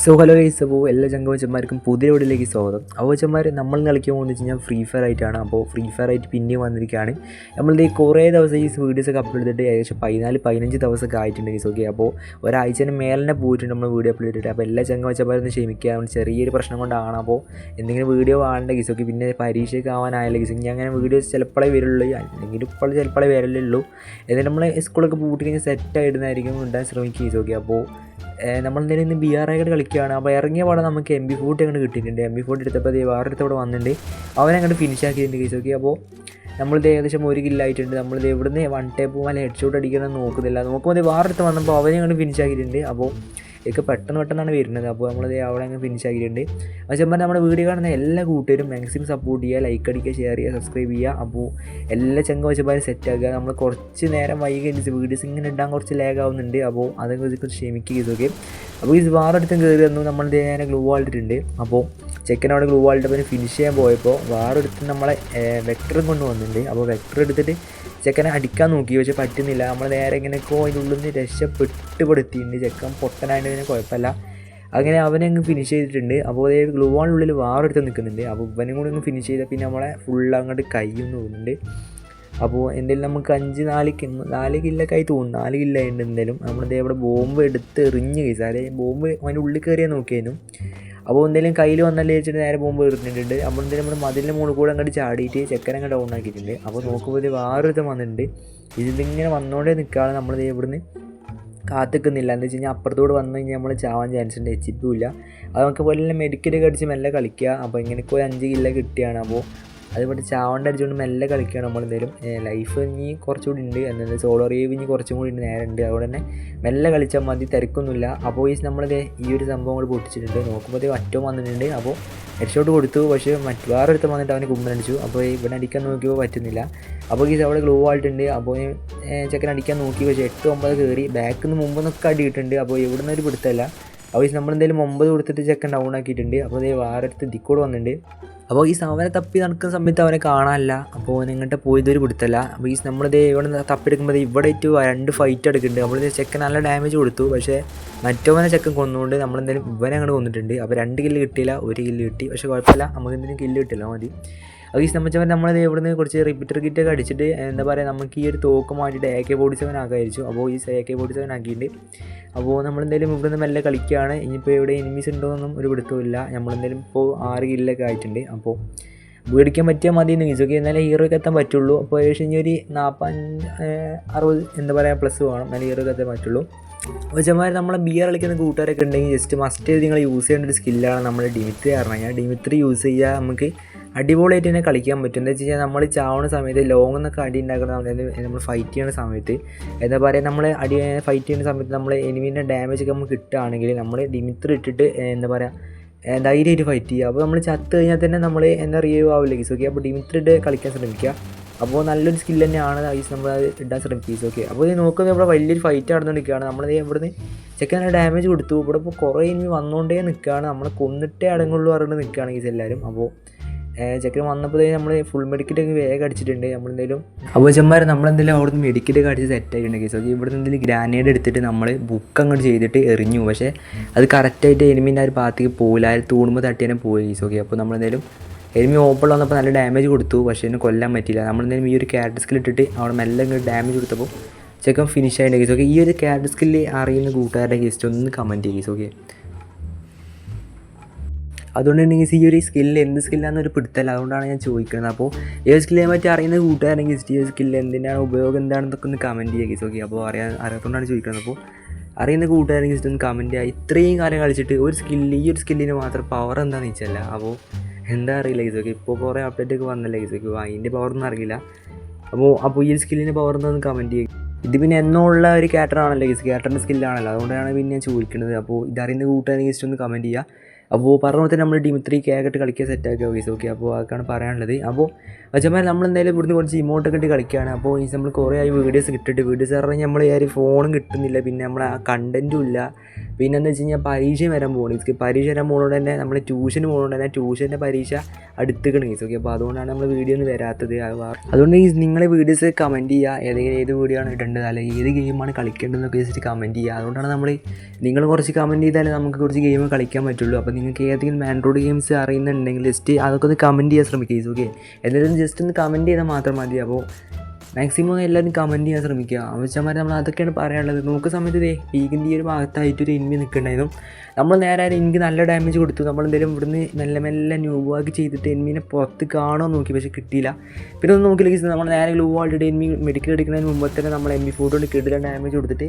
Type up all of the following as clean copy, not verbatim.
So hello guys, അപ്പോൾ എല്ലാ ചങ്കവച്ചന്മാർക്കും പുതിയ വീഡിയോയിലേക്ക് സ്വാഗതം. അവച്ചന്മാർ നമ്മൾ കളിക്കാൻ പോകുന്നത് വെച്ച് കഴിഞ്ഞാൽ ഫ്രീ ഫയർ ആയിട്ടാണ്. അപ്പോൾ ഫ്രീ ഫയർ ആയിട്ട് പിന്നെയും വന്നിരിക്കുകയാണ്. നമ്മളിത് കുറേ ദിവസം ഈ വീഡിയോസൊക്കെ അപ്ലോഡ് ചെയ്തിട്ട് ഏകദേശം 14-15 ദിവസമൊക്കെ ആയിട്ടുണ്ട് ഗൈസ്. ഓക്കെ, അപ്പോൾ ഒരാഴ്ചന് മേലെ പോയിട്ടുണ്ട് നമ്മൾ വീഡിയോ അപ്ലോഡ് ചെയ്തിട്ട്. അപ്പോൾ എല്ലാ ചങ്കവച്ചന്മാരൊന്ന് ക്ഷമിക്കുക, ചെറിയൊരു പ്രശ്നം കൊണ്ടാണ്. അപ്പോൾ എന്തെങ്കിലും വീഡിയോ കാണേണ്ട ഗൈസ്. ഓക്കെ, പിന്നെ പരീക്ഷയ്ക്ക് ആവാനായാലും ഗൈസ്. ഇനി അങ്ങനെ വീഡിയോസ് ചിലപ്പോഴേ വരുള്ളൂ, അല്ലെങ്കിൽ ഇപ്പോൾ ചിലപ്പോഴേ വരലുള്ളൂ. എന്നിട്ട് നമ്മൾ സ്കൂളൊക്കെ പൂട്ടി കഴിഞ്ഞാൽ സെറ്റായിടുന്നതായിരിക്കും ഉണ്ടാകാൻ ശ്രമിക്കുക ഗൈസ്. ഓക്കെ, അപ്പോൾ നമ്മളെന്തായാലും ഇന്ന് BR ആയിട്ട് കളിക്കുകയാണ്. അപ്പോൾ ഇറങ്ങിയ പാടെ നമുക്ക് MP40 അങ്ങോട്ട് കിട്ടിയിട്ടുണ്ട്. MP40 എടുത്തപ്പോൾ അത് വേറൊരുത്ത ഇവിടെ വന്നിട്ടുണ്ട്, അവനങ്ങോട്ട് ഫിനിഷ് ആക്കിയിട്ടുണ്ട് ഗൈസ്. ഓക്കെ, അപ്പോൾ നമ്മളിത് ഏകദേശം 1 കില്ലായിട്ടുണ്ട്. നമ്മളിത് എവിടുന്ന് വൺ ടേപ്പ് അല്ല ഹെഡ് ഷോട്ട് അടിക്കണമെന്ന് നോക്കുന്നില്ല. നോക്കുമ്പോൾ വേറൊരുത്ത വന്നപ്പോൾ അവനെ അങ്ങോട്ട് ഫിനിഷ് ആക്കിയിട്ടുണ്ട്. അപ്പോൾ ഇതൊക്കെ പെട്ടെന്നാണ് വരുന്നത്. അപ്പോൾ നമ്മളത് അവിടെ അങ്ങ് ഫിനിഷ് ആക്കിയിട്ടുണ്ട്. പക്ഷേ നമ്മുടെ വീഡിയോ കാണുന്ന എല്ലാ കൂട്ടുകാരും മാക്സിമം സപ്പോർട്ട് ചെയ്യുക, ലൈക്ക് അടിക്കുക, ഷെയർ ചെയ്യുക, സബ്സ്ക്രൈബ് ചെയ്യുക. അപ്പോൾ എല്ലാ ചങ്കവച്ചപ്പാരും സെറ്റാക്കുക. നമ്മൾ കുറച്ച് നേരം വൈകി വീഡിയോസ് ഇങ്ങനെ ഇടാൻ കുറച്ച് ലാഗ് ആവുന്നുണ്ട്. അപ്പോൾ അതൊക്കെ ക്ഷമിക്കുക ഇതൊക്കെ. അപ്പോൾ ഈ വേറൊരുത്തും കയറി വന്നു. നമ്മൾ നേരെ ഗ്ലൂ വാളിട്ടിട്ടുണ്ട്. അപ്പോൾ ചെക്കനവിടെ ഗ്ലൂ വാളിട്ടപ്പോൾ ഫിനിഷ് ചെയ്യാൻ പോയപ്പോൾ വേറൊരുത്തും നമ്മളെ വെക്ടറും കൊണ്ട് വന്നിട്ടുണ്ട്. അപ്പോൾ വെക്ടർ എടുത്തിട്ട് ചെക്കനെ അടിക്കാൻ നോക്കി, പക്ഷെ പറ്റുന്നില്ല. നമ്മൾ നേരെ ഇങ്ങനെയൊക്കെ അതിൻ്റെ ഉള്ളിൽ നിന്ന് രക്ഷപ്പെട്ടുപെടുത്തിയിട്ടുണ്ട്. ചെക്കൻ പൊട്ടനായിട്ട് ഇതിന് കുഴപ്പമില്ല. അങ്ങനെ അവനെ അങ്ങ് ഫിനിഷ് ചെയ്തിട്ടുണ്ട്. അപ്പോൾ അതേ ഗ്ലൂ വാളിനുള്ളിൽ വേറെടുത്ത് നിൽക്കുന്നുണ്ട്. അപ്പോൾ ഇവനും കൂടി അങ്ങ് ഫിനിഷ് ചെയ്താൽ പിന്നെ നമ്മളെ ഫുള്ള് അങ്ങോട്ട് കയ്യൊന്ന് തോന്നുന്നുണ്ട്. അപ്പോൾ എന്തെങ്കിലും നമുക്ക് 4 കില്ലൊക്കെ ആയി തോന്നുന്നു. 4 കില്ലായിട്ട് എന്തായാലും നമ്മളിതേ ഇവിടെ ബോംബ് എടുത്ത് എറിഞ്ഞ് കഴിച്ചാൽ അതേ ബോംബ് അതിൻ്റെ ഉള്ളിൽ കയറിയാൽ നോക്കിയായിരുന്നു. അപ്പോൾ എന്തെങ്കിലും കയ്യിൽ വന്നല്ലേ വെച്ചിട്ട് നേരെ ബോംബ് എറിഞ്ഞിട്ടുണ്ട്. അപ്പോൾ എന്തെങ്കിലും നമ്മുടെ മതിലിൻ്റെ മുകളിൽ കൂടെ അങ്ങോട്ട് ചാടിയിട്ട് ചെക്കനങ്ങ് ഡൗൺ ആക്കിയിട്ടുണ്ട്. അപ്പോൾ നോക്കുമ്പോൾ വേറൊരുത്തം വന്നിട്ടുണ്ട്. ഇതിങ്ങനെ വന്നുകൊണ്ടേ നിൽക്കുകയാണ്. നമ്മളിത് ഇവിടുന്ന് കാത്തിക്കുന്നില്ല. എന്താ വെച്ച് കഴിഞ്ഞാൽ അപ്പുറത്തോട് വന്നു കഴിഞ്ഞാൽ നമ്മൾ ചാവാൻ ചാൻസ് ഉണ്ട്. HP ഇല്ല. അത് നമുക്ക് പോലെ മെഡിക്കലൊക്കെ അടിച്ച് മെല്ലെ കളിക്കുക. അപ്പോൾ ഇങ്ങനെയൊക്കെ 5 കില്ല കിട്ടിയാണ്. അപ്പോൾ അതുപോലെ ചാവണ്ട അടിച്ചുകൊണ്ട് മെല്ലെ കളിക്കുകയാണ് നമ്മളെന്തായാലും. ലൈഫ് ഇനി കുറച്ചുകൂടി ഉണ്ട്, എന്തായാലും സോളോ റേവ് ഇനി കുറച്ചും കൂടി നേരെ ഉണ്ട്. അതുകൊണ്ട് തന്നെ മെല്ലെ കളിച്ചാൽ മതി, തിരക്കൊന്നുമില്ല. അപ്പോൾ നമ്മളിത് ഈ ഒരു സംഭവം കൂടി പൊട്ടിച്ചിട്ടുണ്ട്. നോക്കുമ്പോൾ ഒറ്റവും വന്നിട്ടുണ്ട്. അപ്പോൾ ഹെഡ് ഷോട്ട് കൊടുത്തു, പക്ഷേ വേറൊരുത്തം വന്നിട്ട് അവന് കുമ്മനടിച്ചു. അപ്പോൾ ഇവിടെ അടിക്കാൻ നോക്കിയപ്പോൾ പറ്റുന്നില്ല. അപ്പോൾ അവിടെ ഗ്ലൂ ആയിട്ടുണ്ട്. അപ്പോൾ ചെക്കൻ അടിക്കാൻ നോക്കി, പക്ഷേ 8-9 കയറി. ബാക്കിൽ നിന്ന് മുമ്പെന്നൊക്കെ അടി കിട്ടുന്നുണ്ട്. അപ്പോൾ ഇവിടെ നിന്ന് ഒരു പിടുത്തല്ല. അപ്പോൾ നമ്മളെന്തായാലും 9 കൊടുത്തിട്ട് ചെക്കൻ ഡൗൺ ആക്കിയിട്ടുണ്ട്. അപ്പോൾ വേറൊരുത്ത് ദിക്കോട് വന്നിട്ടുണ്ട്. അപ്പോൾ അവനെ തപ്പി നടക്കുന്ന സമയത്ത് അവനെ കാണാനില്ല. അപ്പോൾ ഇങ്ങോട്ട് പോയതൊരു പിടുത്തല്ല. അപ്പോൾ നമ്മളിത് ഇവിടെ തപ്പിയെടുക്കുമ്പോൾ ഇവിടെ 2 ഫൈറ്റ് എടുക്കുന്നുണ്ട്. നമ്മളിത് ചെക്കൻ നല്ല ഡാമേജ് കൊടുത്തു, പക്ഷേ മറ്റവനെ ചെക്കൻ കൊന്നുകൊണ്ട് നമ്മളെന്തായാലും ഇവനെ അങ്ങോട്ട് കൊന്നിട്ടുണ്ട്. അപ്പോൾ 2 കില്ല് കിട്ടിയില്ല, 1 കില്ല് കിട്ടി. പക്ഷേ കുഴപ്പമില്ല, നമുക്ക് എന്തെങ്കിലും കില്ല് കിട്ടില്ല മതി. അപ്പോൾ സംബന്ധിച്ചവൻ നമ്മളത് ഇവിടുന്ന് കുറച്ച് റിപ്പീറ്റർ കിറ്റൊക്കെ അടിച്ചിട്ട് എന്താ പറയുക, നമുക്ക് ഈ ഒരു തോക്ക് മാറ്റിയിട്ട് AK-47 ആക്കാതിരിച്ചു. അപ്പോൾ ഈ AK-47 ആക്കിയിട്ട് അപ്പോൾ നമ്മളെന്തായാലും ഇവിടുന്ന് മെല്ലെ കളിക്കുകയാണ്. ഇനിയിപ്പോൾ ഇവിടെ എനിമീസ് ഉണ്ടോയെന്നൊന്നും ഒരു പിടുത്തമില്ല. നമ്മളെന്തായാലും ഇപ്പോൾ 6 കില്ലൊക്കെ ആയിട്ടുണ്ട്. അപ്പോൾ മേടിക്കാൻ പറ്റിയാൽ മതി എന്ന് വിചാരിക്കും, എന്നാലേ ഹീറോയ്ക്ക് എത്താൻ പറ്റുള്ളൂ. അപ്പോൾ ഏകദേശം ഇനി ഒരു 40-60 എന്താ പറയുക പ്ലസ് വേണം, എന്നാലേ ഹീറോയ്ക്ക് എത്താൻ പറ്റുള്ളൂ. അപ്പോൾ ചെന്മാർ നമ്മളെ BR കളിക്കുന്ന കൂട്ടുകാരൊക്കെ ഉണ്ടെങ്കിൽ ജസ്റ്റ് മസ്റ്റ് ചെയ്ത് നിങ്ങൾ യൂസ് ചെയ്യേണ്ട ഒരു സ്കില്ലാണ് നമ്മൾ ഡിമിത്രി കാരണം. ഞാൻ ഡിമിത്രി യൂസ് ചെയ്യുക നമുക്ക് അടിപൊളിയായിട്ട് തന്നെ കളിക്കാൻ പറ്റും. എന്താ വെച്ച് കഴിഞ്ഞാൽ നമ്മൾ ചാവുന്ന സമയത്ത് ലോങ് എന്നൊക്കെ അടി ഉണ്ടാക്കുന്ന സമയത്ത് നമ്മൾ ഫൈറ്റ് ചെയ്യുന്ന സമയത്ത് എന്താ പറയുക, നമ്മൾ ഫൈറ്റ് ചെയ്യുന്ന സമയത്ത് നമ്മൾ എനിമീൻ്റെ ഡാമേജ് ഒക്കെ നമുക്ക് കിട്ടുകയാണെങ്കിൽ നമ്മൾ ഡിമിത്രി ഇട്ടിട്ട് എന്താ പറയുക ധൈര്യമായിട്ട് ഫൈറ്റ് ചെയ്യുക. അപ്പോൾ നമ്മൾ ചത്ത് കഴിഞ്ഞാൽ തന്നെ നമ്മൾ എന്താ റിവൈവ് ആവില്ല ഗീസ്. ഓക്കെ, അപ്പോൾ ഡിമിത്രി ഇട്ട് കളിക്കാൻ ശ്രമിക്കുക. അപ്പോൾ നല്ലൊരു സ്കില്ല് തന്നെയാണ് ഗീസ്, നമ്മൾ അത് ഇടാൻ ശ്രമിക്കുക. ഓക്കെ, അപ്പോൾ ഇത് നോക്കുന്നത് ഇവിടെ വലിയൊരു ഫൈറ്റ് നടന്നുകൊണ്ടിരിക്കുകയാണ്. നമ്മളത് ഇവിടുന്ന് ചെക്കൻ ഡാമേജ് കൊടുത്തു. ഇവിടെ ഇപ്പോൾ കുറേ ഇനി വന്നുകൊണ്ടേ നിൽക്കുകയാണ്. നമ്മൾ കൊന്നിട്ടേ അടങ്ങുള്ളൂ പറഞ്ഞിട്ട് നിൽക്കുകയാണ് ഗീസ് എല്ലാവരും. അപ്പോൾ ചെക്കൻ വന്നപ്പോൾ നമ്മൾ ഫുൾ മെഡിക്കറ്റൊക്കെ വേഗം അടിച്ചിട്ടുണ്ട് നമ്മളെന്തെങ്കിലും. അപ്പോൾ ചെന്മാർ നമ്മളെന്തെങ്കിലും അവിടെ നിന്ന് മെഡിക്കറ്റൊക്കെ അടിച്ച് സെറ്റായിട്ടുണ്ട് കേസ്. ഓക്കെ, ഇവിടെ നിന്ന് എന്തെങ്കിലും ഗ്രാനേഡ് എടുത്തിട്ട് നമ്മൾ ബുക്ക് അങ്ങോട്ട് ചെയ്തിട്ട് എറിഞ്ഞു, പക്ഷേ അത് കറക്റ്റായിട്ട് എനിമീൻ്റെ ആ ഒരു ഭാഗത്തേക്ക് പോയില്ല, ആ തൂണുമ്പോൾ തട്ടി തന്നെ പോയി കേസ്. ഓക്കെ, അപ്പോൾ നമ്മളെന്തെങ്കിലും എനിമി ഓപ്പൺ വന്നപ്പോൾ നല്ല ഡാമേജ് കൊടുത്തു, പക്ഷേ എന്നെ കൊല്ലാൻ പറ്റില്ല. നമ്മളെന്തെങ്കിലും ഈ ഒരു ക്യാരറ്റ് സ്കിൽ ഇട്ടിട്ട് അവിടെ മെല്ലെ ഇങ്ങോട്ട് ഡാമേജ് കൊടുത്തപ്പോൾ ചെക്കൻ ഫിനിഷ് ആയിട്ട് കേസ്. ഓക്കെ, ഈ ഒരു ക്യാരറ്റ് സ്കില്ല് അറിയുന്ന കൂട്ടുകാരുടെ കേസ് ഒന്ന് കമൻറ്റ് ചെയ്യുക കേസ്. ഓക്കെ, അതുകൊണ്ട് തന്നെ ഈ ഒരു സ്കില്ല് എന്ത് സ്കില്ലാന്നൊരു പിടുത്തല്ല, അതുകൊണ്ടാണ് ഞാൻ ചോദിക്കുന്നത്. അപ്പോൾ ഈ സ്കില്ലിനെ പറ്റി അറിയുന്ന കൂട്ടുകാരെങ്കിൽ ഈ സ്കില്ല് എന്തിനാണ് ഉപയോഗം എന്താണെന്നൊക്കെ ഒന്ന് കമൻറ്റ് ചെയ്യുക കേസ്. ഓക്കെ, അപ്പോൾ അറിയാത്തതുകൊണ്ടാണ് ചോദിക്കുന്നത്. അപ്പോൾ അറിയുന്ന കൂട്ടുകാരെങ്കിൽ ജസ്റ്റ് ഒന്ന് കമൻറ്റ് ചെയ്യുക. ഇത്രയും കാലം കളിച്ചിട്ട് ഈ ഒരു സ്കില്ലിന് മാത്രം പവർ എന്താണെന്ന് വെച്ചല്ല. അപ്പോൾ എന്താ അറിയില്ല കേസ്. ഓക്കെ, ഇപ്പോൾ കുറേ അപ്ഡേറ്റ് ഒക്കെ വന്നല്ലേ കേസ്. ഓക്കെ, അതിൻ്റെ പവറൊന്നും അറിയില്ല. അപ്പോൾ ഈ സ്കില്ലിൻ്റെ പവർ എന്താണെന്ന് കമൻറ്റ് ചെയ്യുക. ഇത് പിന്നെ എന്നുള്ള ഒരു ക്യാരക്ടറാണല്ലോ കേസ്, ക്യാരക്ടറിൻ്റെ സ്കില്ലാണല്ലോ, അതുകൊണ്ടാണ് പിന്നെ ഞാൻ ചോദിക്കുന്നത്. അപ്പോൾ ഇതറിയുന്ന കൂട്ടുകാരെങ്കിൽ ജസ്റ്റ് ഒന്ന് കമൻറ്റ് ചെയ്യുക. അപ്പോൾ പറഞ്ഞ പോലെ തന്നെ നമ്മൾ ഡിമിത്രി കേക്കിട്ട് കളിക്കാൻ സെറ്റാക്കുക ഗൈസ്. ഓക്കെ, അപ്പോൾ അതൊക്കെയാണ് പറയാനുള്ളത്. അപ്പോൾ വച്ചമാർ നമ്മളെന്തായാലും ഇവിടുന്ന് കുറച്ച് ഇമോട്ടൊക്കെ ഇട്ട് കളിക്കുകയാണ്. അപ്പോൾ ഈ നമ്മൾ കുറേ ആയി വീഡിയോസ് വീഡിയോസ് പറഞ്ഞാൽ നമ്മൾ ഈ ഫോണും കിട്ടുന്നില്ല, പിന്നെ നമ്മൾ ആ കണ്ടൻറ്റും ഇല്ല. പിന്നെ എന്താ വെച്ച് കഴിഞ്ഞാൽ പരീക്ഷ വരാൻ പോകണം. പരീക്ഷ വരാൻ പോകുന്നതുകൊണ്ട് തന്നെ നമ്മൾ ട്യൂഷന് പോകുന്നതുകൊണ്ട് തന്നെ ട്യൂഷൻ്റെ പരീക്ഷ അടുത്തേക്കാണ് ഗൈസ്. ഓക്കെ, അപ്പോൾ അതുകൊണ്ടാണ് നമ്മൾ വീഡിയോ ഒന്നും വരാത്തത്. അതുകൊണ്ട് നിങ്ങളെ വീഡിയോസ് കമൻറ്റ് ചെയ്യുക, ഏത് വീഡിയോ ആണ് ഇടേണ്ടത്, അല്ലെങ്കിൽ ഏത് ഗെയിമാണ് കളിക്കേണ്ടതെന്നൊക്കെ വെച്ചിട്ട് കമൻറ്റ് ചെയ്യുക. അതുകൊണ്ടാണ് നിങ്ങൾ കുറച്ച് കമൻറ്റ് ചെയ്താലേ നമുക്ക് കുറച്ച് ഗെയിം കളിക്കാൻ പറ്റുള്ളൂ. അപ്പോൾ നിങ്ങൾക്ക് ഏതെങ്കിലും ആൻഡ്രോയിഡ് ഗെയിംസ് അറിയുന്നുണ്ടെങ്കിൽ ജസ്റ്റ് അതൊക്കെ ഒന്ന് കമൻറ്റ് ചെയ്യാൻ ശ്രമിക്കുക. ഓക്കെ, എന്തായാലും ജസ്റ്റ് ഒന്ന് കമൻറ്റ് ചെയ്താൽ മാത്രം മതി. അപ്പോൾ മാക്സിമം എല്ലാവരും കമൻറ്റ് ചെയ്യാൻ ശ്രമിക്കുക. ആവശ്യമാരെ നമ്മൾ അതൊക്കെയാണ് പറയാനുള്ളത്. നോക്കുന്ന സമയത്ത് പീക്കിൻ്റെ ഈ ഒരു ഭാഗത്തായിട്ടൊരു എനിമി നിൽക്കുന്നുണ്ടായിരുന്നു. നമ്മൾ നേരെ എനിക്ക് നല്ല ഡാമേജ് കൊടുത്തു. നമ്മളെന്തെങ്കിലും ഇവിടുന്ന് മെല്ലെ മെല്ലെ ന്യൂബാക്ക് ചെയ്തിട്ട് എനിമീനെ പുറത്ത് കാണുമോ നോക്കി, പക്ഷേ കിട്ടിയില്ല. പിന്നെ ഒന്ന് നോക്കിയില്ലെങ്കിൽ നമ്മൾ നേരെ ഗ്ലൂ ആൾട്ടിട്ട് എനിമി മെഡിക്കൽ എടുക്കുന്നതിന് മുമ്പ് തന്നെ നമ്മൾ MP4 കൊണ്ട് കിട്ടില്ല ഡാമേജ് കൊടുത്തിട്ട്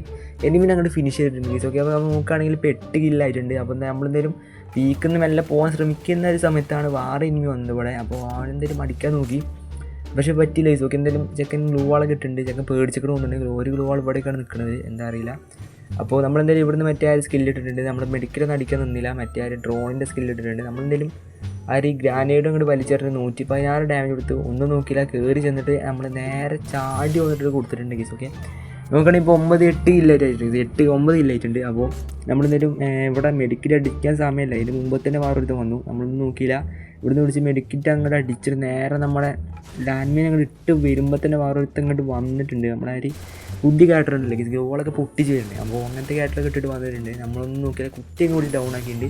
എനിമീനെ അങ്ങോട്ട് ഫിനിഷ് ചെയ്തിട്ടുണ്ട്. ഓക്കെ, അപ്പോൾ നമ്മൾ നോക്കുകയാണെങ്കിൽ ഇപ്പോൾ 8 കില്ലായിട്ടുണ്ട്. അപ്പോൾ നമ്മളെന്തെങ്കിലും പീക്കിന്ന് മെല്ലെ പോകാൻ ശ്രമിക്കുന്ന ഒരു സമയത്താണ് വേറെ എനിമി വന്നത് ഇവിടെ. അപ്പോൾ അവനെന്തെങ്കിലും അടിക്കാൻ നോക്കി, പക്ഷേ പറ്റില്ല. ഓക്കെ, എന്തെങ്കിലും ചെക്കൻ ഗ്ലൂ വാളൊക്കെ ഇട്ടിട്ടുണ്ട്. ചെക്കൻ പേടിച്ചിട്ട് തോന്നുന്നുണ്ടെങ്കിൽ ഒരു ഗ്ലൂ വാൾ ഇവിടേക്കാണ് നിൽക്കുന്നത്, എന്താ അറിയില്ല. അപ്പോൾ നമ്മളെന്തായാലും ഇവിടുന്ന് മറ്റേ സ്കില്ലിട്ടിട്ടുണ്ട്. നമ്മൾ മെഡിക്കലൊന്നും അടിക്കാൻ നിന്നില്ല, മറ്റേ ഡ്രോണിൻ്റെ സ്കില്ലിട്ടിട്ടുണ്ട്. നമ്മളെന്തെങ്കിലും ഗ്രാനേഡും ഇങ്ങോട്ട് വലിച്ചേർത്ത് 116 ഡാമേജ് കൊടുത്തു. ഒന്നും നോക്കിയില്ല, കയറി ചെന്നിട്ട് നമ്മൾ നേരെ ചാടി വന്നിട്ട് കൊടുത്തിട്ടുണ്ട് ഗൈസ്. ഓക്കെ, നോക്കുകയാണെങ്കിൽ ഇപ്പോൾ 9-8 കില്ലായിട്ടുണ്ട്, 8-9 കില്ലായിട്ടുണ്ട്. അപ്പോൾ നമ്മളെന്തെങ്കിലും ഇവിടെ മെഡിക്കൽ അടിക്കാൻ സമയമില്ല, ഇതിന് മുമ്പ് തന്നെ വേറൊരുത്തം വന്നു. നമ്മളൊന്നും നോക്കിയില്ല, ഇവിടുന്ന് പിടിച്ച് മെഡിക്കറ്റ് അങ്ങോട്ട് അടിച്ചിട്ട് നേരെ നമ്മുടെ ലാൻഡ്മൈൻ അങ്ങോട്ട് ഇട്ട് വരുമ്പോൾ തന്നെ വേറൊരുത്തം ഇങ്ങോട്ട് വന്നിട്ടുണ്ട്. നമ്മളൊരു പുതിയ ക്യാരക്ടറുണ്ടല്ലേ ഗോളൊക്കെ പൊട്ടിച്ച് വരുന്നത്. അപ്പോൾ അങ്ങനത്തെ ക്യാരക്ടറൊക്കെ ഇട്ടിട്ട് വന്നിട്ടുണ്ട്. നമ്മളൊന്നും നോക്കിയാൽ കുറ്റിയും കൂടി ഡൗൺ ആക്കിയിട്ടുണ്ട്.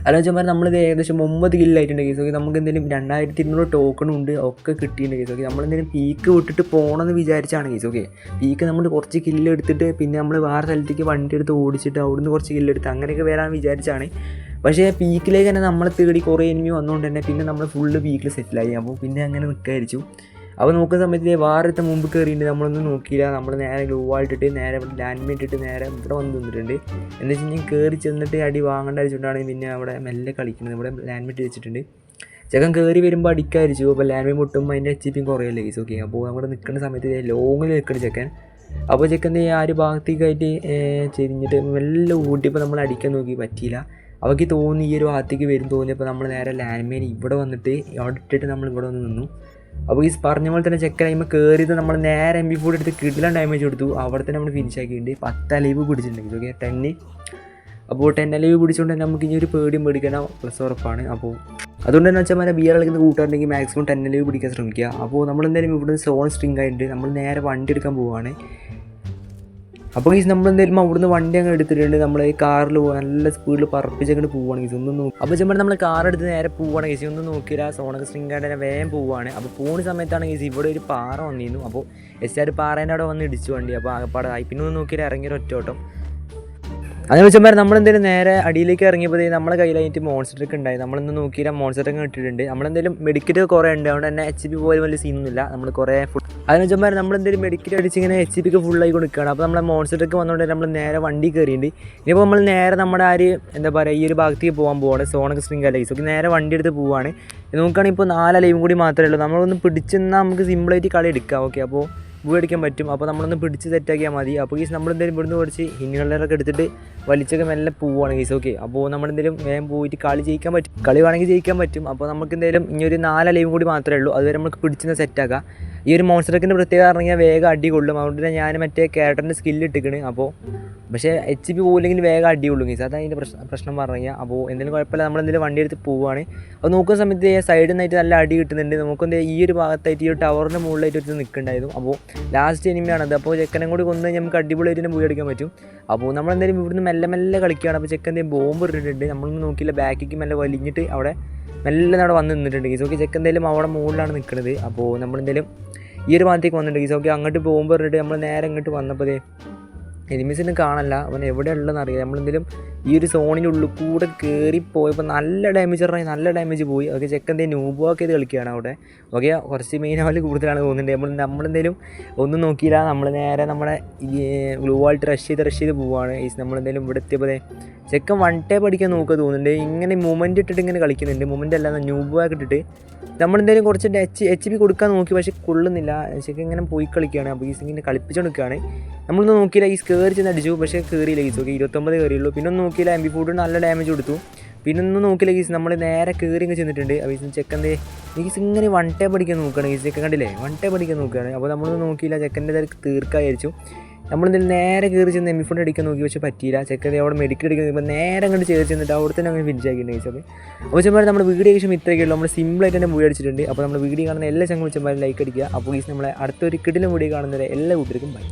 ആലോചിച്ചാൽ നമ്മളിത് ഏകദേശം 9 കില്ലായിട്ടുണ്ട് കേസ്. ഓക്കെ, നമുക്ക് എന്തെങ്കിലും 2200 ടോക്കണും ഉണ്ട്, ഒക്കെ കിട്ടിയിട്ടുണ്ട് കേസ്. ഓക്കെ, നമ്മളെന്തെങ്കിലും പീക്ക് വിട്ടിട്ട് പോകണമെന്ന് വിചാരിച്ചാണ് കേസ്. ഓക്കെ, പീക്ക് നമ്മൾ കുറച്ച് കില്ലെടുത്തിട്ട് പിന്നെ നമ്മൾ വേറെ സ്ഥലത്തേക്ക് വണ്ടി എടുത്ത് ഓടിച്ചിട്ട് അവിടുന്ന് കുറച്ച് കില്ലെടുത്ത് അങ്ങനെയൊക്കെ വരാൻ വിചാരിച്ചാണ്. പക്ഷേ പീക്കിലേക്ക് തന്നെ നമ്മളെ തേടി കുറേ എനിമി വന്നുകൊണ്ട് തന്നെ പിന്നെ നമ്മൾ ഫുള്ള് പീക്കിൽ സെറ്റിലായി. അപ്പോൾ പിന്നെ അങ്ങനെ നിൽക്കാതിരിച്ചു. അപ്പോൾ നോക്കുന്ന സമയത്ത് വാരത്തെ മുമ്പ് കയറിയിട്ട് നമ്മളൊന്നും നോക്കിയില്ല. നമ്മൾ നേരെ ഗ്ലൂ ആയിട്ടിട്ട് നേരെ ലാൻഡ് മൈൻ ഇട്ടിട്ട് നേരെ ഇവിടെ വന്ന് നിന്നിട്ടുണ്ട്. എന്താ വെച്ച് കഴിഞ്ഞാൽ കയറി ചെന്നിട്ട് അടി വാങ്ങേണ്ട അടിച്ചുകൊണ്ടാണ് പിന്നെ അവിടെ മെല്ലെ കളിക്കുന്നത്. ഇവിടെ ലാൻഡ് മൈൻ വെച്ചിട്ടുണ്ട്. ചെക്കൻ കയറി വരുമ്പോൾ അടിക്കാതിരിച്ചു. അപ്പോൾ ലാൻഡ് മൈൻ മുട്ടുമ്പോൾ അതിൻ്റെ HP കുറയല്ലേ ഗൈസ്. ഓക്കെ, അപ്പോൾ അവിടെ നിൽക്കുന്ന സമയത്ത് ലോങ്ങിൽ നിൽക്കുന്ന ചെക്കൻ. അപ്പോൾ ചെക്കൻ ആ ഒരു ഭാഗത്തേക്കായിട്ട് ചെരിഞ്ഞിട്ട് മെല്ലെ ഓടിയപ്പോൾ നമ്മൾ അടിക്കാൻ നോക്കി, പറ്റിയില്ല. അവർക്ക് തോന്നി ഈ ഒരു ഭാഗത്തേക്ക് വരും തോന്നിയപ്പോൾ നമ്മൾ നേരെ ലാൻഡ് മൈൻ ഇവിടെ വന്നിട്ട് അവിടെ ഇട്ടിട്ട് നമ്മൾ ഇവിടെ വന്ന് നിന്നു. അപ്പോൾ ഈ പറഞ്ഞ പോലെ തന്നെ ചെക്കൻ കഴിയുമ്പോൾ കയറിയത് നമ്മൾ നേരെ MP4 എടുത്ത് കിടിലൻ ഡാമേജ് കൊടുത്തു. അവിടെ തന്നെ നമ്മൾ ഫിനിഷ് ആക്കിയിട്ടുണ്ട്. 10 അലൈവ് പിടിച്ചിട്ടുണ്ടെങ്കിൽ. ഓക്കെ, 10. അപ്പോൾ 10 അലൈവ് പിടിച്ചുകൊണ്ട് തന്നെ നമുക്ക് ഇനി ഒരു പേടിയും പേടിക്കണം പ്ലസ് ഉറപ്പാണ്. അപ്പോൾ അതുകൊണ്ട് തന്നെ വെച്ചാൽ BR കളിക്കുന്ന കൂട്ടുകാരുണ്ടെങ്കിൽ മാക്സിമം 10 അലൈവ് പിടിക്കാൻ ശ്രമിക്കുക. അപ്പോൾ നമ്മളെന്തായാലും ഇവിടെ സോൺ സ്ട്രിങ് ആയിട്ടുണ്ട്. നമ്മൾ നേരെ വണ്ടി എടുക്കാൻ പോവുകയാണ്. അപ്പോൾ ഈ നമ്മളെന്തായാലും അവിടുന്ന് വണ്ടി അങ്ങ് എടുത്തിട്ടുണ്ട്. നമ്മൾ ഈ കാറിൽ നല്ല സ്പീഡിൽ പറപ്പിച്ചങ്ങോട്ട് പോവുകയാണ് കേസ്. ഒന്നും നോക്കും. അപ്പോൾ ചെമ്പാട് നമ്മൾ കാർ എടുത്ത് നേരെ പോവുകയാണ് കേസ്. ഒന്നും നോക്കിയില്ല, സോണൊക്കെ സ്ട്രിങ്ങായിട്ട് തന്നെ വേഗം പോവുകയാണ്. അപ്പോൾ പോകുന്ന സമയത്താണ് കേസ് ഇവിടെ ഒരു പാറ വന്നിരുന്നു. അപ്പോൾ SR പാറേൻ്റെ അവിടെ വന്ന് ഇടിച്ചു വണ്ടി. അപ്പോൾ ആകപ്പാടായി പിന്നെ ഒന്നും നോക്കിയില്ല, ഇറങ്ങിയൊരു ഒറ്റോട്ടം. അങ്ങനെ വെച്ചാൽ നമ്മളെന്തായാലും നേരെ അടിയിലേക്ക് ഇറങ്ങിയപ്പോൾ നമ്മളെ കയ്യിലായിട്ട് മോൺസ്റ്ററൊക്കെ ഉണ്ടായി. നമ്മളൊന്നും നോക്കിയില്ല, മോൺസ്റ്ററൊക്കെ ഇട്ടിട്ടുണ്ട്. നമ്മളെന്തായാലും മെഡിക്കറ്റ് കുറേ ഉണ്ട്, അതുകൊണ്ട് തന്നെ HP പോലും വലിയ സീനൊന്നുമില്ല. നമ്മൾ കുറേ അതെന്ന് വെച്ചാൽ നമ്മളെന്തായാലും മെഡിക്കറ്റ് അടിച്ച് ഇങ്ങനെ HP ഫുള്ളായി കൊടുക്കുകയാണ്. അപ്പോൾ നമ്മളെ മോൺസ്റ്ററൊക്കെ വന്നുകൊണ്ട് നമ്മൾ നേരെ വണ്ടി കയറിയിട്ടുണ്ട്. ഇനിയിപ്പോൾ നമ്മൾ നേരെ നമ്മുടെ എന്താ പറയുക ഈ ഒരു ഭാഗത്തേക്ക് പോകാൻ പോവാണ്. സോണൊക്കെ സ്ട്രിങ് അല്ല കേസ്. നേരെ വണ്ടി എടുത്ത് പോവുകയാണ്. നോക്കുകയാണെങ്കിൽ ഇപ്പോൾ 4 അലൈവും കൂടി മാത്രമേ ഉള്ളൂ. നമ്മളൊന്ന് പിടിച്ചെന്നാൽ നമുക്ക് സിമ്പിളായിട്ട് കളി എടുക്കാം. ഓക്കെ, അപ്പോൾ വീടിക്കാൻ പറ്റും. അപ്പോൾ നമ്മളൊന്ന് പിടിച്ച് സെറ്റാക്കിയാൽ മതി. അപ്പോൾ ഈ നമ്മളെന്തെങ്കിലും ഇവിടുന്ന് കുറച്ച് ഹിന്നുകളൊക്കെ എടുത്തിട്ട് വലിച്ചൊക്കെ മെല്ലെ പോവുകയാണ് കേസ്. ഓക്കെ, അപ്പോൾ നമ്മളെന്തെങ്കിലും വേഗം പോയിട്ട് കളി ജയിക്കാൻ പറ്റും. കളി വേണമെങ്കിൽ ജയിക്കാൻ പറ്റും. അപ്പോൾ നമുക്ക് എന്തെങ്കിലും ഇനി ഒരു 4 അലൈവും കൂടി മാത്രമേ ഉള്ളൂ. അതുവരെ നമുക്ക് പിടിച്ചെന്ന് സെറ്റാക്കാം. ഈ ഒരു മോൺസ്റ്ററൊക്കെ പ്രത്യേകം ഇറങ്ങിയാൽ വേഗം അടി കൊള്ളും. അതുകൊണ്ട് തന്നെ ഞാൻ മറ്റേ ക്യാരക്ടറിൻ്റെ സ്കില്ല് ഇട്ടിക്കണ്. അപ്പോൾ പക്ഷേ HP പോയില്ലെങ്കിൽ വേഗം അടി കൊള്ളും കേസ്. അതാണ് അതിൻ്റെ പ്രശ്നം പറഞ്ഞു. അപ്പോൾ എന്തെങ്കിലും കുഴപ്പമില്ല, നമ്മളെന്തെങ്കിലും വണ്ടി എടുത്ത് പോവുകയാണ്. അപ്പോൾ നോക്കുന്ന സമയത്ത് സൈഡിൽ നിന്നായിട്ട് നല്ല അടി കിട്ടുന്നുണ്ട്. നമുക്കെന്താ ഈ ഒരു ഭാഗത്തായിട്ട് ഈ ഒരു ടവറിൻ്റെ മുകളിലായിട്ട് ഒരു നിൽക്കുന്നുണ്ടായിരുന്നു. അപ്പോൾ ലാസ്റ്റ് എനിമിയാണത്. അപ്പോൾ ചെക്കനെ കൂടി കൊന്ന് കഴിഞ്ഞാൽ നമുക്ക് അടിപൊളിയായിട്ട് തന്നെ പോയി അടിക്കാൻ പറ്റും. അപ്പോൾ നമ്മളെന്തായാലും ഇവിടുന്ന് മെല്ലെ മെല്ലെ കളിക്കുകയാണ്. അപ്പോൾ ചെക്കൻ എന്തെങ്കിലും ബോംബ് ഇട്ടിട്ടുണ്ട്. നമ്മളൊന്നും നോക്കിയില്ല, ബാക്കിലേക്ക് മെല്ലെ വലിഞ്ഞിട്ട് അവിടെ മെല്ലെ അവിടെ വന്ന് നിന്നിട്ടുണ്ട് കേസ്. ഓക്കെ, ചെക്കൻ എന്തായാലും അവിടെ മുകളിലാണ് നിൽക്കുന്നത്. അപ്പോൾ നമ്മളെന്തായാലും ഈ ഒരു ഭാഗത്തേക്ക് വന്നിട്ടുണ്ട് കേസ്. ഓക്കെ, അങ്ങോട്ട് ബോംബ് ഇട്ടിട്ട് നമ്മൾ നേരെ ഇങ്ങോട്ട് വന്നപ്പോൾ എനിമീസിന് കാണല്ല, അവൻ എവിടെ ഉള്ളതെന്ന് അറിയാം. നമ്മളെന്തെങ്കിലും ഈ ഒരു സോണിൻ്റെ ഉള്ളിൽ കൂടെ കയറിപ്പോയപ്പോൾ നല്ല ഡാമേജ് പറഞ്ഞാൽ നല്ല ഡാമേജ് പോയി. ഓക്കെ, ചെക്കൻ ന്യൂബോക്ക് ചെയ്ത് കളിക്കുകയാണ് അവിടെ. ഓക്കെ, കുറച്ച് മെയിൻ ലെവൽ കൂടുതലാണ് തോന്നുന്നുണ്ട്. നമ്മളെന്തെങ്കിലും ഒന്നും നോക്കിയില്ല, നമ്മൾ നേരെ നമ്മുടെ ഈ ഗ്ലൂ വാൾട്ട് റഷ് ചെയ്ത് പോവുകയാണ്. നമ്മളെന്തെങ്കിലും ഇവിടെ എത്തിയപ്പോൾ ചെക്കൻ 1 ടൈപ്പ് അടിക്കാൻ നോക്കുക തോന്നുന്നുണ്ട്. ഇങ്ങനെ മൂവ്മെൻറ്റ് ഇട്ടിട്ട് ഇങ്ങനെ കളിക്കുന്നുണ്ട്. മൂവ്മെൻറ്റ് അല്ലാതെ ന്യൂബോക്ക് ഇട്ടിട്ട് നമ്മളെന്തെങ്കിലും കുറച്ച് HP കൊടുക്കാൻ നോക്കി, പക്ഷേ കൊള്ളുന്നില്ല. ചെക്കൻ ഇങ്ങനെ പോയി കളിക്കുകയാണ്. അപ്പോൾ ഇങ്ങനെ കളിപ്പിച്ചുകൊണ്ട് നിൽക്കുകയാണ്. നമ്മളൊന്നും നോക്കിയില്ല, ഈ കയറി ചെന്ന് അടിച്ചു, പക്ഷേ കയറിയില്ല കേസ്. ഓക്കെ, 29 കയറിയുള്ളൂ. പിന്നെ ഒന്നും നോക്കിയില്ല, MP4 നല്ല ഡാമേജ് കൊടുത്തു. പിന്നെ ഒന്നും നോക്കില്ല ഗീസ്, നമ്മൾ നേരെ കയറി ഇങ്ങനെ ചെന്നിട്ടുണ്ട്. അപ്പോൾ ചെക്കൻ്റെ ഗീസ് ഇങ്ങനെ വൺ ടൈം അടിക്കാൻ നോക്കുകയാണ്. ഗീസ് ചെക്കൻ കണ്ടില്ലേ, വൺ ടൈം അടിക്കാൻ നോക്കുകയാണ്. അപ്പോൾ നമ്മളൊന്നും നോക്കിയില്ല, ചെക്കൻ്റെ തിരക്ക് തീർക്കായിരിച്ചു. നമ്മളെന്തെങ്കിലും നേരെ കയറി ചെന്ന് M4 അടിക്കാൻ നോക്കി, പക്ഷേ പറ്റിയില്ല. ചെക്കൻ അവിടെ മെഡിക്കൽ അടിക്കാൻ നോക്കുമ്പോൾ നേരെ അങ്ങോട്ട് ചേർച്ച് ചെന്നിട്ട് അവിടെ തന്നെ അങ്ങനെ ഫിനിഷ് ആക്കിയിട്ടുണ്ട് ഗീസ്. അപ്പോൾ ചെന്മാർ നമ്മുടെ വീഡിയോ ഏകദേശം ഇത്രയൊക്കെയുള്ളൂ. നമ്മൾ സിമ്പിളായിട്ട് തന്നെ മൂവി അടിച്ചിട്ടുണ്ട്. അപ്പോൾ നമ്മുടെ വീഡിയോ കാണുന്ന എല്ലാ ചങ്ങ ചെന്മാരും ലൈക്ക് അടിക്കുക. അപ്പോൾ ഗീസ് നമ്മളെ അടുത്തൊരു കിടിലം വീഡിയോ കാണുന്നവരെ എല്ലാ കൂട്ടർക്കും ബൈ.